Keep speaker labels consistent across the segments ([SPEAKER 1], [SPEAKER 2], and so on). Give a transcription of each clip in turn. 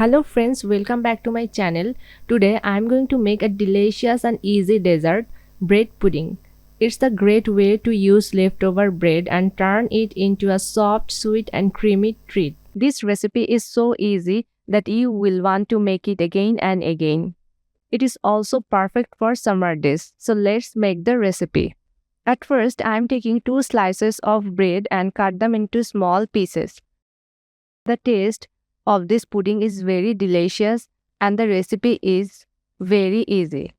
[SPEAKER 1] Hello friends, welcome back to my channel. Today I am going to make a delicious and easy dessert, bread pudding. It's a great way to use leftover bread and turn it into a soft, sweet and creamy treat. This recipe is so easy that you will want to make it again and again. It is also perfect for summer days. So let's make the recipe. At first I am taking 2 slices of bread and cut them into small pieces. The taste of this pudding is very delicious and the recipe is very easy.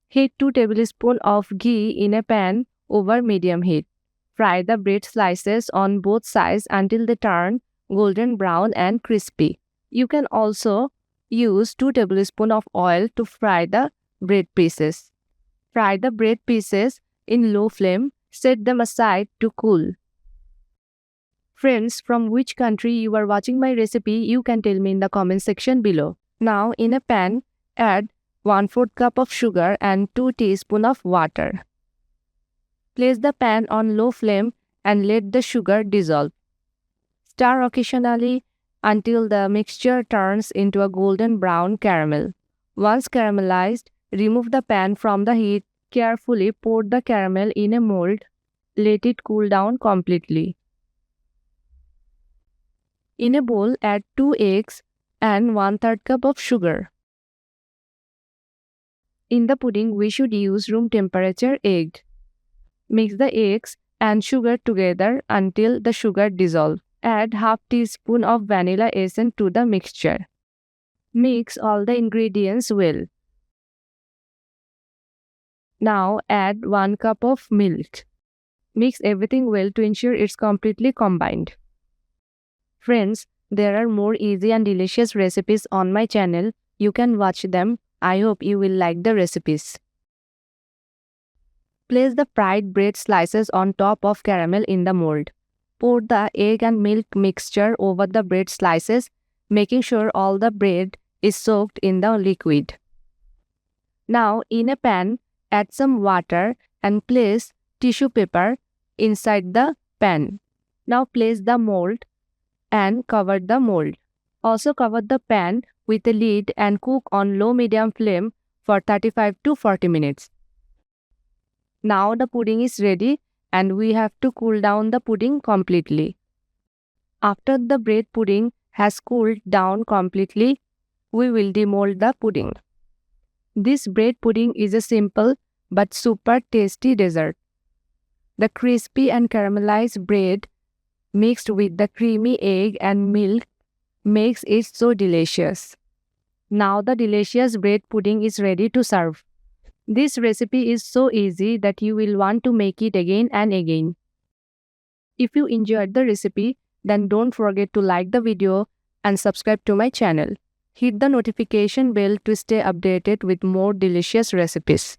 [SPEAKER 1] Heat 2 tablespoons of ghee in a pan over medium heat. Fry the bread slices on both sides until they turn golden brown and crispy. You can also use 2 tablespoons of oil to fry the bread pieces. Fry the bread pieces in low flame. Set them aside to cool. Friends, from which country you are watching my recipe, you can tell me in the comment section below. Now, in a pan, add 1/4 cup of sugar and 2 teaspoons of water. Place the pan on low flame and let the sugar dissolve. Stir occasionally until the mixture turns into a golden brown caramel. Once caramelized, remove the pan from the heat. Carefully pour the caramel in a mold. Let it cool down completely. In a bowl, add 2 eggs and 1/3 cup of sugar. In the pudding, we should use room temperature egg. Mix the eggs and sugar together until the sugar dissolves. Add 1/2 teaspoon of vanilla essence to the mixture. Mix all the ingredients well. Now add 1 cup of milk. Mix everything well to ensure it's completely combined. Friends, there are more easy and delicious recipes on my channel. You can watch them. I hope you will like the recipes. Place the fried bread slices on top of caramel in the mold. Pour the egg and milk mixture over the bread slices, making sure all the bread is soaked in the liquid. Now, in a pan, add some water and place tissue paper inside the pan. Now place the mold and cover the mold. Also cover the pan with a lid and cook on low-medium flame for 35 to 40 minutes. Now the pudding is ready and we have to cool down the pudding completely. After the bread pudding has cooled down completely, we will demold the pudding. This bread pudding is a simple but super tasty dessert. The crispy and caramelized bread mixed with the creamy egg and milk makes it so delicious. Now the delicious bread pudding is ready to serve. This recipe is so easy that you will want to make it again and again. If you enjoyed the recipe, then don't forget to like the video and subscribe to my channel. Hit the notification bell to stay updated with more delicious recipes.